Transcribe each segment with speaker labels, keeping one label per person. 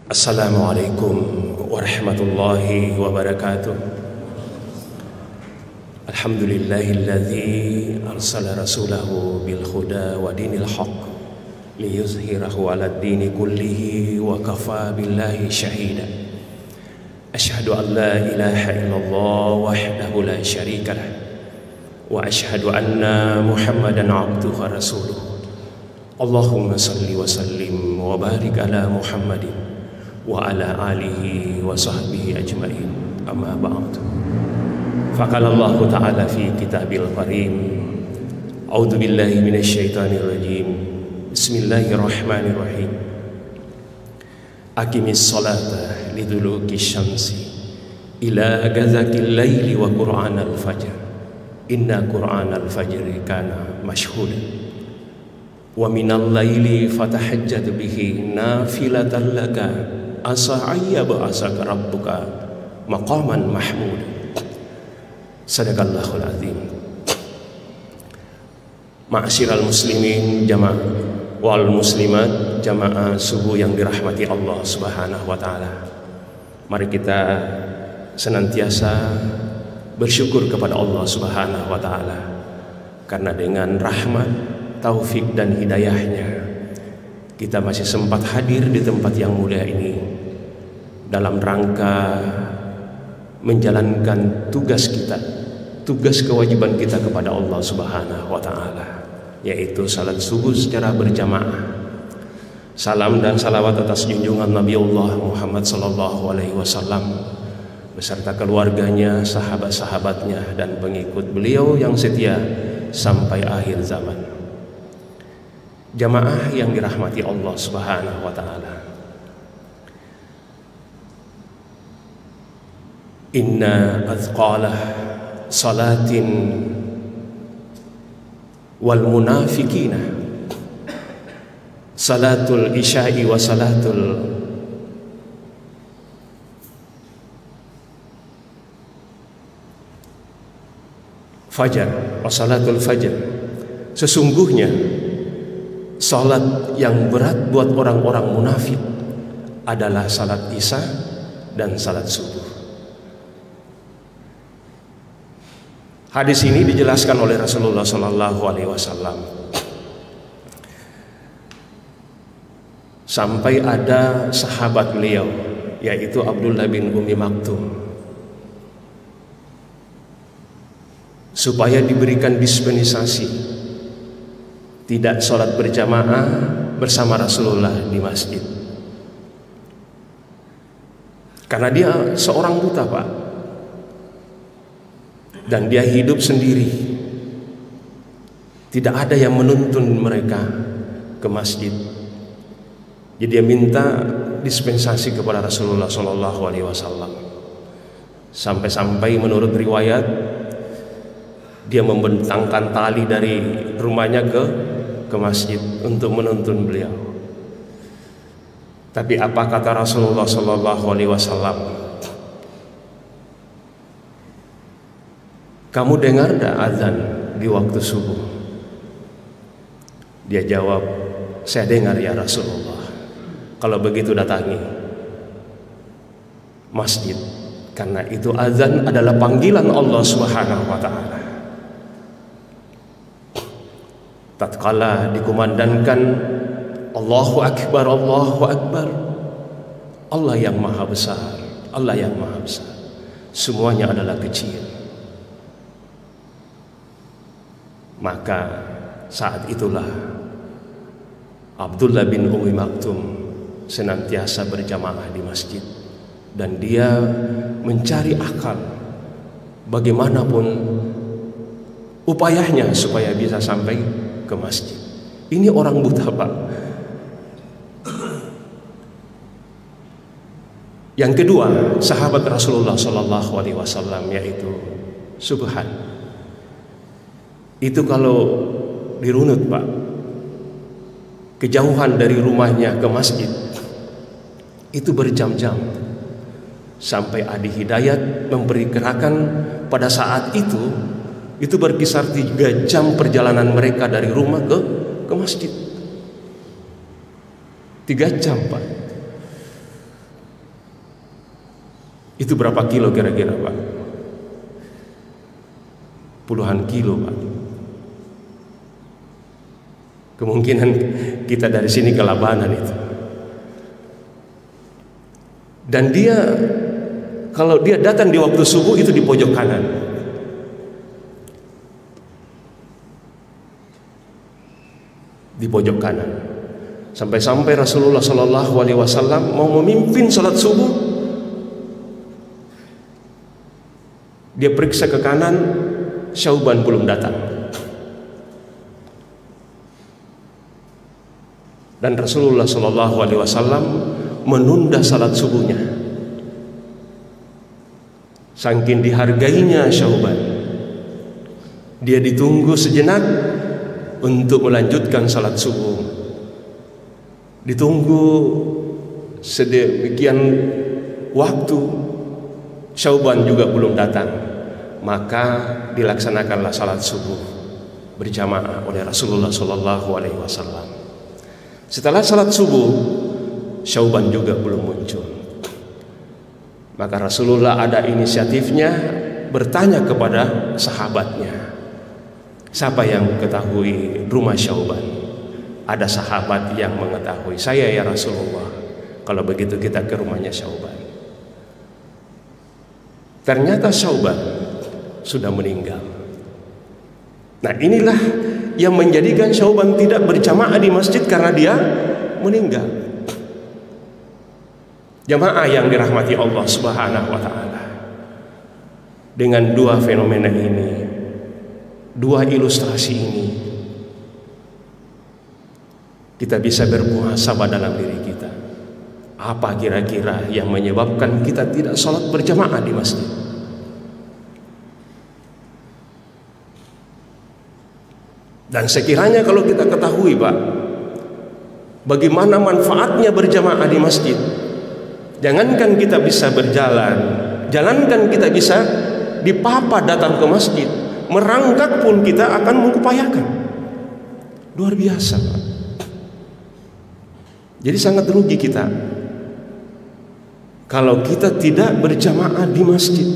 Speaker 1: Assalamualaikum warahmatullahi wabarakatuh. Alhamdulillahilladzi arsala rasulahu bil huda wa dinil haqq liyuzhirahu 'alad dini kullihi wa kafa billahi shahida. Asyhadu an la ilaha illallah wahdahu la syarika lah wa asyhadu anna Muhammadan 'abduhu wa rasuluh. Allahumma salli wa sallim wa barik ala Muhammadin wa ala alihi wa sahbihi ajma'in, amma ba'd. Faqala Allah ta'ala fi kitabil karim, a'udzu billahi minasy syaithanir rajim, bismillahirrahmanirrahim. Aqimis sholata liduluki syamsi ila ghazaqil laili wa qur'anal fajr inna qur'anal fajri kana mashhuda wa minal laili fatahajjat bihi nafilatan laka asa ayyab'asaka rabbuka maqaman mahmud. Sadaqallahul azim. Ma'asyiral muslimin jamaah wal muslimat, jamaah subuh yang dirahmati Allah Subhanahu wa taala. Mari kita senantiasa bersyukur kepada Allah Subhanahu wa taala, karena dengan rahmat, taufik dan hidayahnya kita masih sempat hadir di tempat yang mulia ini dalam rangka menjalankan tugas kita, tugas kewajiban kita kepada Allah Subhanahu wa taala, yaitu salat subuh secara berjamaah. Salam dan salawat atas junjungan Nabiullah Muhammad sallallahu alaihi wasallam beserta keluarganya, sahabat-sahabatnya dan pengikut beliau yang setia sampai akhir zaman. Jamaah yang dirahmati Allah Subhanahu wa taala. Inna azqalah salatin wal munafiqina salatul isya'i wa salatul fajar wa salatul fajar. Sesungguhnya salat yang berat buat orang-orang munafik adalah salat isya dan salat subuh. Hadis ini dijelaskan oleh Rasulullah Sallallahu Alaihi Wasallam sampai ada sahabat beliau, yaitu Abdullah bin Ummi Maktum, supaya diberikan dispensasi tidak sholat berjamaah bersama Rasulullah di masjid, karena dia seorang buta, Pak, dan dia hidup sendiri, tidak ada yang menuntun mereka ke masjid. Jadi dia minta dispensasi kepada Rasulullah Shallallahu Alaihi Wasallam, sampai-sampai menurut riwayat dia membentangkan tali dari rumahnya ke masjid untuk menuntun beliau. Tapi apa kata Rasulullah Sallallahu Alaihi Wasallam? Kamu dengar tidak azan di waktu subuh? Dia jawab, saya dengar ya Rasulullah. Kalau begitu datangi masjid, karena itu azan adalah panggilan Allah Subhanahu wa taala. Tatkala dikumandangkan Allahu Akbar, Allahu Akbar, Allah yang maha besar, Allah yang maha besar, semuanya adalah kecil. Maka saat itulah Abdullah bin Ummi Maktum senantiasa berjamaah di masjid, dan dia mencari akal bagaimanapun upayanya supaya bisa sampai ke masjid. Ini orang buta, Pak. Yang kedua, sahabat Rasulullah Sallallahu Alaihi Wasallam, yaitu Subhan. Itu kalau dirunut, Pak, kejauhan dari rumahnya ke masjid itu berjam-jam, sampai Adi Hidayat memperkirakan pada saat itu berkisar 3 jam perjalanan mereka dari rumah ke masjid. 3 jam, Pak. Itu berapa kilo kira-kira Pak? Puluhan kilo Pak. Kemungkinan kita dari sini ke Labanan itu. Dan dia, kalau dia datang di waktu subuh itu di pojok kanan. Di pojok kanan. Sampai-sampai Rasulullah Shallallahu Alaihi Wasallam mau memimpin salat subuh, dia periksa ke kanan, Syauban belum datang. Dan Rasulullah Shallallahu Alaihi Wasallam menunda salat subuhnya. Saking dihargainya Syauban, dia ditunggu sejenak untuk melanjutkan salat subuh. Ditunggu sedemikian waktu, Syauban juga belum datang. Maka dilaksanakanlah salat subuh berjamaah oleh Rasulullah Shallallahu Alaihi Wasallam. Setelah salat subuh, Syauban juga belum muncul. Maka Rasulullah ada inisiatifnya bertanya kepada sahabatnya, siapa yang ketahui rumah Syauban? Ada sahabat yang mengetahui. Saya ya Rasulullah. Kalau begitu kita ke rumahnya Syauban. Ternyata Syauban sudah meninggal. Nah, inilah yang menjadikan Syauban tidak berjamaah di masjid karena dia meninggal. Jamaah yang dirahmati Allah Subhanahu wa taala. Dengan dua fenomena ini, dua ilustrasi ini, kita bisa bermuhasabah dalam diri kita. Apa kira-kira yang menyebabkan kita tidak sholat berjamaah di masjid? Dan sekiranya kalau kita ketahui Pak, bagaimana manfaatnya berjamaah di masjid, jangankan kita bisa berjalan, jangankan kita bisa dipapa datang ke masjid, merangkak pun kita akan mengupayakan. Luar biasa Pak. Jadi sangat rugi kita kalau kita tidak berjamaah di masjid.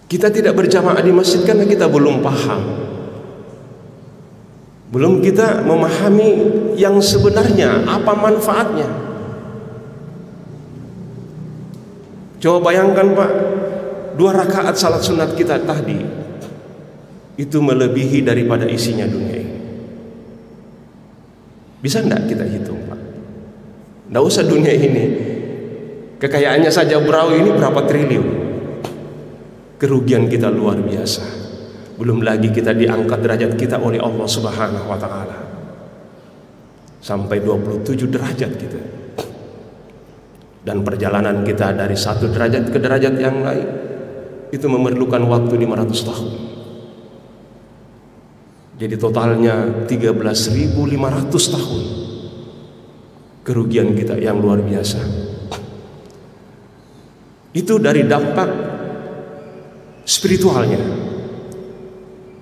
Speaker 1: Kita tidak berjamaah di masjid karena kita belum paham, belum kita memahami yang sebenarnya apa manfaatnya. Coba bayangkan Pak, 2 rakaat salat sunat kita tadi itu melebihi daripada isinya dunia ini. Bisa enggak kita hitung Pak? Enggak usah dunia ini, kekayaannya saja Brau ini berapa triliun. Kerugian kita luar biasa. Belum lagi kita diangkat derajat kita oleh Allah Subhanahu wa taala. Sampai 27 derajat kita. Dan perjalanan kita dari satu derajat ke derajat yang lain itu memerlukan waktu 500 tahun. Jadi totalnya 13.500 tahun. Kerugian kita yang luar biasa. Itu dari dampak spiritualnya.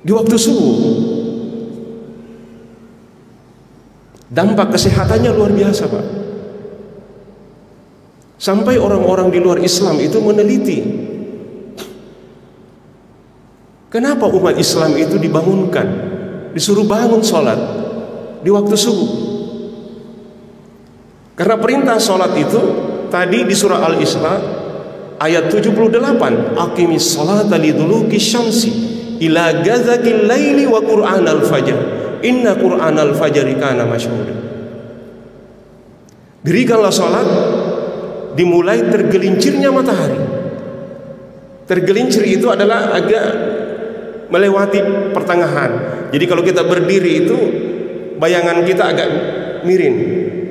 Speaker 1: Di waktu subuh, dampak kesehatannya luar biasa Pak. Sampai orang-orang di luar Islam itu meneliti, kenapa umat Islam itu dibangunkan, disuruh bangun sholat di waktu subuh. Karena perintah sholat itu tadi di surah Al-Isra ayat 78, aqimis sholata liduluki syamsi ila ghazaqil laili wa qur'anal fajr inna qur'anal fajri kana masyhuda. Dirikanlah sholat dimulai tergelincirnya matahari. Tergelincir itu adalah agak melewati pertengahan. Jadi kalau kita berdiri itu bayangan kita agak miring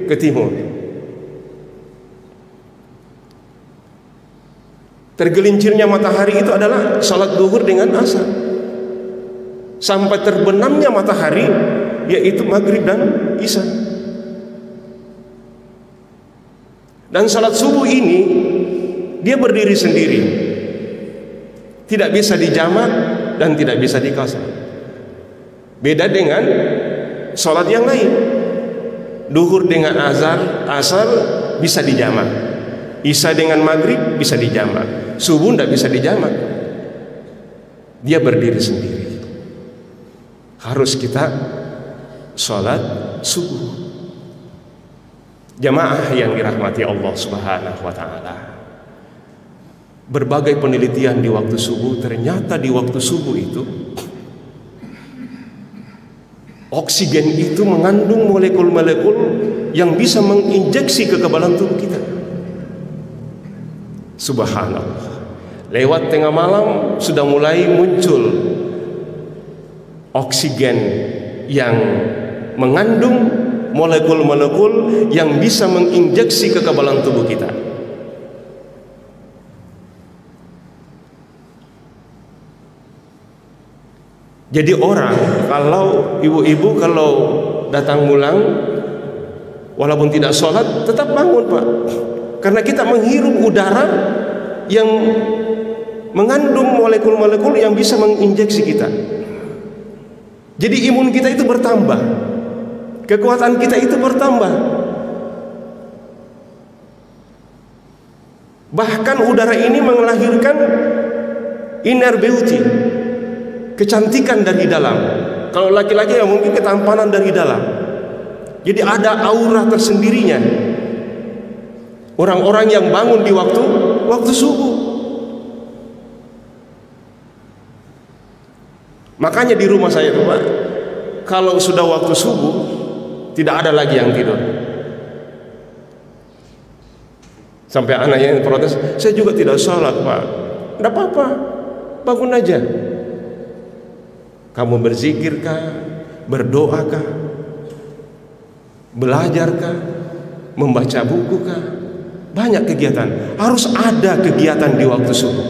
Speaker 1: ke timur. Tergelincirnya matahari itu adalah salat zuhur dengan asar. Sampai terbenamnya matahari yaitu maghrib dan isya. Dan salat subuh ini dia berdiri sendiri, tidak bisa dijamak dan tidak bisa dikasar. Beda dengan salat yang lain. Duhur dengan asar bisa dijamak. Isya dengan maghrib bisa dijamak, subuh tidak bisa dijamak. Dia berdiri sendiri. Harus kita sholat subuh. Jamaah yang dirahmati Allah Subhanahu wa Ta'ala, berbagai penelitian di waktu subuh, ternyata di waktu subuh itu oksigen itu mengandung molekul-molekul yang bisa menginjeksi kekebalan tubuh kita. Subhanallah. Lewat tengah malam sudah mulai muncul oksigen yang mengandung molekul-molekul yang bisa menginjeksi kekebalan tubuh kita. Jadi orang, kalau ibu-ibu kalau datang pulang walaupun tidak sholat tetap bangun, Pak, karena kita menghirup udara yang mengandung molekul-molekul yang bisa menginjeksi kita. Jadi imun kita itu bertambah, kekuatan kita itu bertambah. Bahkan udara ini melahirkan inner beauty, kecantikan dari dalam. Kalau laki-laki ya mungkin ketampanan dari dalam. Jadi ada aura tersendirinya orang-orang yang bangun di waktu subuh. Makanya di rumah saya tuh, Pak, kalau sudah waktu subuh tidak ada lagi yang tidur. Sampai anaknya yang protes, saya juga tidak sholat, Pak. Tidak apa-apa, bangun aja. Kamu berzikirkah, berdoakah, belajarkah, membaca bukukah? Banyak kegiatan. Harus ada kegiatan di waktu subuh.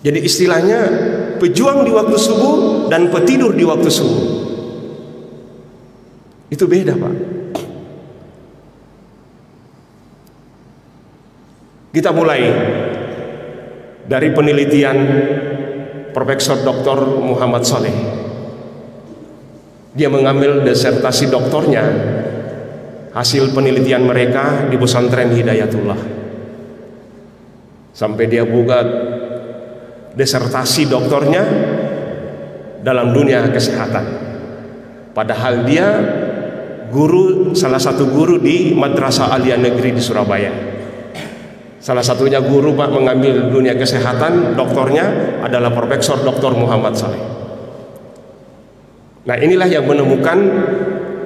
Speaker 1: Jadi istilahnya pejuang di waktu subuh dan petidur di waktu subuh itu beda, Pak. Kita mulai dari penelitian Profesor Dr. Muhammad Saleh. Dia mengambil disertasi doktornya, hasil penelitian mereka di pesantren Hidayatullah, sampai dia buka disertasi doktornya dalam dunia kesehatan. Padahal dia guru, salah satu guru di Madrasah Aliyah Negeri di Surabaya. Salah satunya guru, Pak, mengambil dunia kesehatan, doktornya adalah Profesor Dr. Muhammad Saleh. Nah, inilah yang menemukan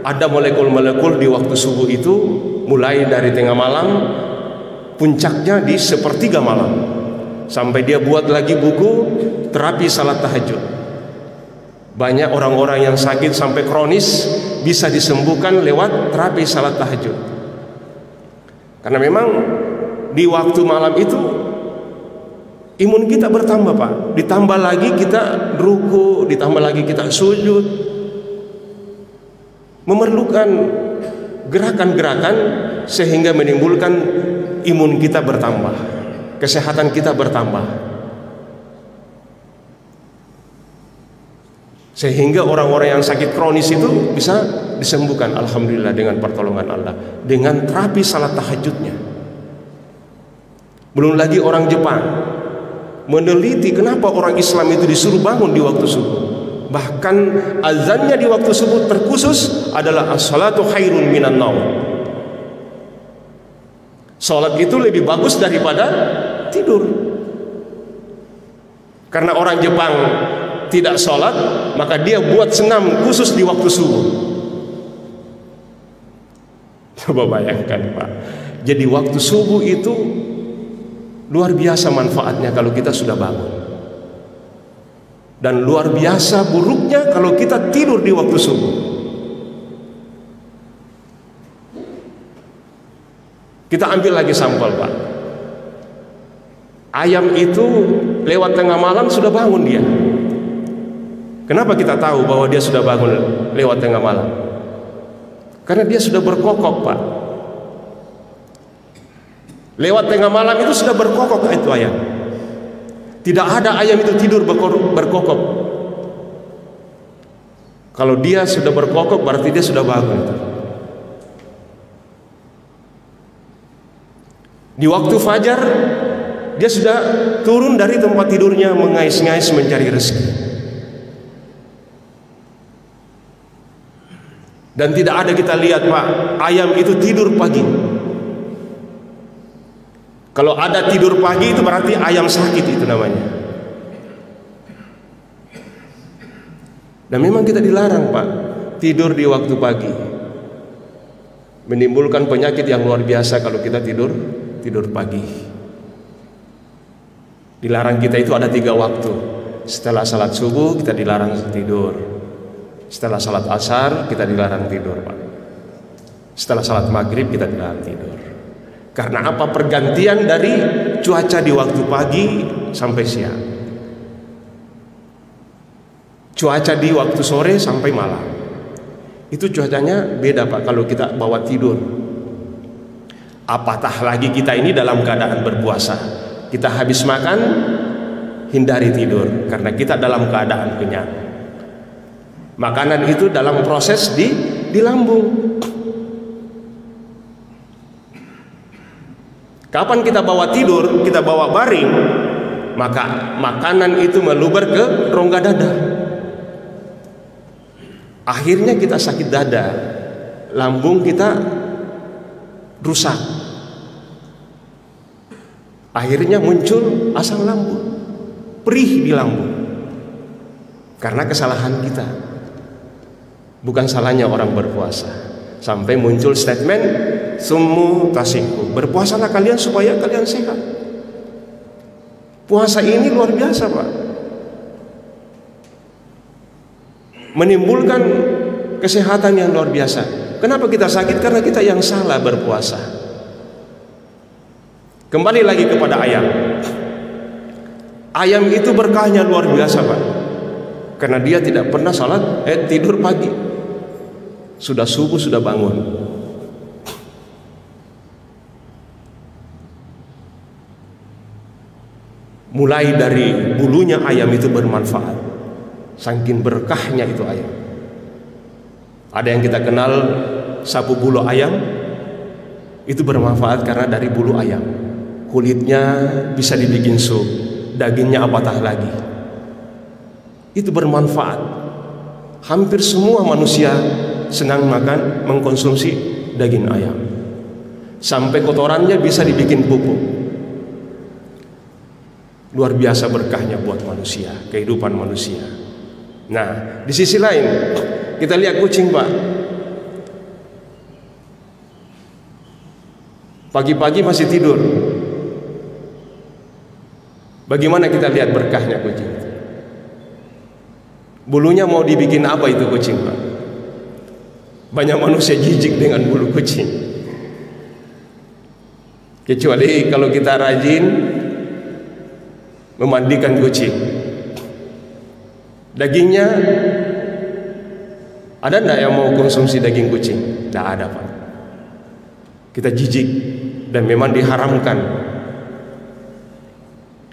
Speaker 1: ada molekul-molekul di waktu subuh itu mulai dari tengah malam, puncaknya di sepertiga malam. Sampai dia buat lagi buku terapi salat tahajud. Banyak orang-orang yang sakit sampai kronis bisa disembuhkan lewat terapi salat tahajud. Karena memang di waktu malam itu imun kita bertambah, Pak. Ditambah lagi kita ruku, ditambah lagi kita sujud, memerlukan gerakan-gerakan sehingga menimbulkan imun kita bertambah, kesehatan kita bertambah. Sehingga orang-orang yang sakit kronis itu bisa disembuhkan, alhamdulillah, dengan pertolongan Allah, dengan terapi salat tahajudnya. Belum lagi orang Jepang meneliti kenapa orang Islam itu disuruh bangun di waktu subuh. Bahkan azannya di waktu subuh terkhusus adalah as-salatu khairun minan naum. Salat itu lebih bagus daripada tidur. Karena orang Jepang tidak sholat, maka dia buat senam khusus di waktu subuh. Coba bayangkan, Pak. Jadi waktu subuh itu luar biasa manfaatnya kalau kita sudah bangun, dan luar biasa buruknya kalau kita tidur di waktu subuh. Kita ambil lagi sampel, Pak. Ayam itu lewat tengah malam sudah bangun dia. Kenapa kita tahu bahwa dia sudah bangun lewat tengah malam? Karena dia sudah berkokok, Pak. Lewat tengah malam itu sudah berkokok itu ayam. Tidak ada ayam itu tidur berkokok. Kalau dia sudah berkokok berarti dia sudah bangun. Di waktu fajar dia sudah turun dari tempat tidurnya mengais-ngais mencari rezeki. Dan tidak ada kita lihat Pak, ayam itu tidur pagi. Kalau ada tidur pagi itu berarti ayam sakit, itu namanya. Dan memang kita dilarang Pak tidur di waktu pagi. Menimbulkan penyakit yang luar biasa kalau kita tidur pagi. Dilarang kita itu ada 3 waktu. Setelah salat subuh kita dilarang tidur. Setelah salat asar kita dilarang tidur Pak. Setelah salat maghrib kita dilarang tidur. Karena apa? Pergantian dari cuaca di waktu pagi sampai siang. Cuaca di waktu sore sampai malam. Itu cuacanya beda Pak kalau kita bawa tidur. Apatah lagi kita ini dalam keadaan berpuasa. Kita habis makan, hindari tidur karena kita dalam keadaan kenyang. Makanan itu dalam proses di lambung. Kapan kita bawa tidur, kita bawa baring, maka makanan itu meluber ke rongga dada. Akhirnya kita sakit dada, lambung kita rusak. Akhirnya muncul asam lambung, perih di lambung. Karena kesalahan kita. Bukan salahnya orang berpuasa. Sampai muncul statement summu tasihhu, berpuasalah kalian supaya kalian sehat. Puasa ini luar biasa Pak, menimbulkan kesehatan yang luar biasa. Kenapa kita sakit? Karena kita yang salah berpuasa. Kembali lagi kepada ayam. Ayam itu berkahnya luar biasa Pak, karena dia tidak pernah tidur pagi. Sudah subuh sudah bangun. Mulai dari bulunya ayam itu bermanfaat. Saking berkahnya itu ayam. Ada yang kita kenal sapu bulu ayam, itu bermanfaat karena dari bulu ayam. Kulitnya bisa dibikin sup, dagingnya apatah lagi. Itu bermanfaat. Hampir semua manusia senang makan, mengkonsumsi daging ayam. Sampai kotorannya bisa dibikin pupuk. Luar biasa berkahnya buat manusia, kehidupan manusia. Nah, di sisi lain kita lihat kucing Pak. Pagi-pagi masih tidur. Bagaimana kita lihat berkahnya kucing? Bulunya mau dibikin apa itu kucing Pak? Banyak manusia jijik dengan bulu kucing. Kecuali kalau kita rajin memandikan kucing. Dagingnya, ada enggak yang mau konsumsi daging kucing? Tidak ada Pak. Kita jijik dan memang diharamkan.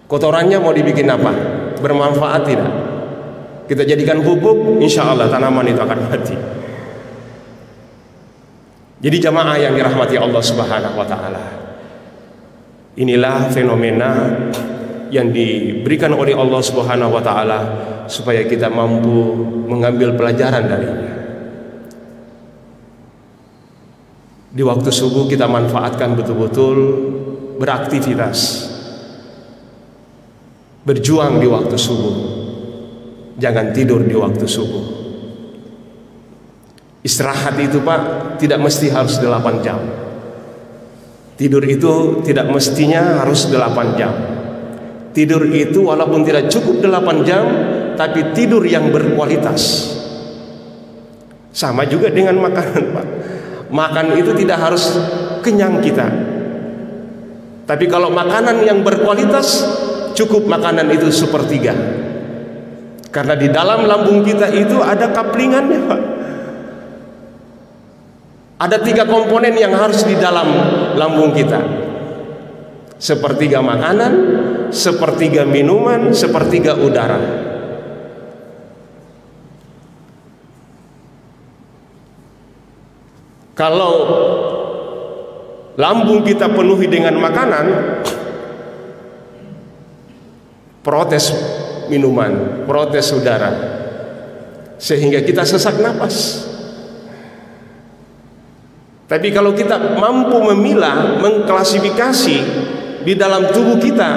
Speaker 1: Kotorannya mau dibikin apa? Bermanfaat tidak? Kita jadikan pupuk, insya Allah tanaman itu akan mati. Jadi jamaah yang dirahmati Allah Subhanahu wa Ta'ala, inilah fenomena yang diberikan oleh Allah Subhanahu wa Ta'ala supaya kita mampu mengambil pelajaran darinya. Di waktu subuh kita manfaatkan betul-betul beraktivitas, berjuang di waktu subuh. Jangan tidur di waktu subuh. Istirahat itu Pak tidak mesti harus 8 jam. Tidur itu tidak mestinya harus 8 jam. Tidur itu walaupun tidak cukup 8 jam, tapi tidur yang berkualitas. Sama juga dengan makanan Pak. Makan itu tidak harus kenyang kita. Tapi kalau makanan yang berkualitas, cukup makanan itu 1/3. Karena di dalam lambung kita itu ada kaplingannya Pak. Ada 3 komponen yang harus di dalam lambung kita. 1/3 makanan, 1/3 minuman, 1/3 udara. Kalau lambung kita penuhi dengan makanan, protes minuman, protes udara, sehingga kita sesak napas. Tapi kalau kita mampu memilah, mengklasifikasi di dalam tubuh kita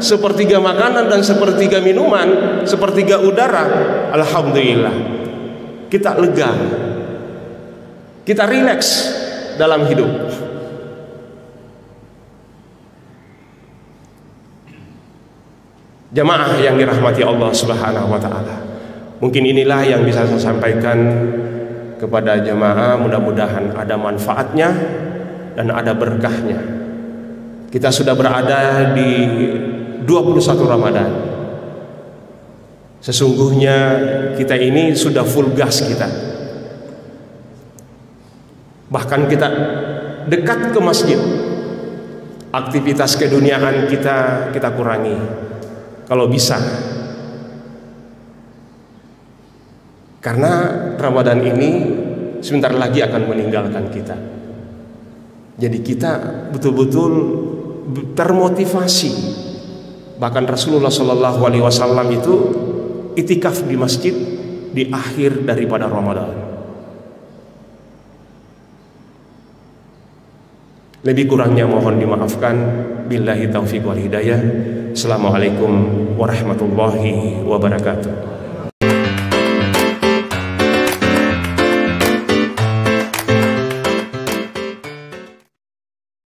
Speaker 1: sepertiga makanan dan sepertiga minuman, sepertiga udara, alhamdulillah kita lega, kita rileks dalam hidup. Jamaah yang dirahmati Allah Subhanahu wa taala, mungkin inilah yang bisa saya sampaikan kepada jamaah. Mudah-mudahan ada manfaatnya dan ada berkahnya. Kita sudah berada di 21 Ramadan. Sesungguhnya kita ini sudah full gas kita. Bahkan kita dekat ke masjid. Aktivitas keduniaan kita kurangi kalau bisa. Karena Ramadan ini sebentar lagi akan meninggalkan kita. Jadi kita betul-betul termotivasi. Bahkan Rasulullah SAW itu itikaf di masjid di akhir daripada Ramadan. Lebih kurangnya mohon dimaafkan. Billahi taufiq wal hidayah. Assalamualaikum warahmatullahi wabarakatuh.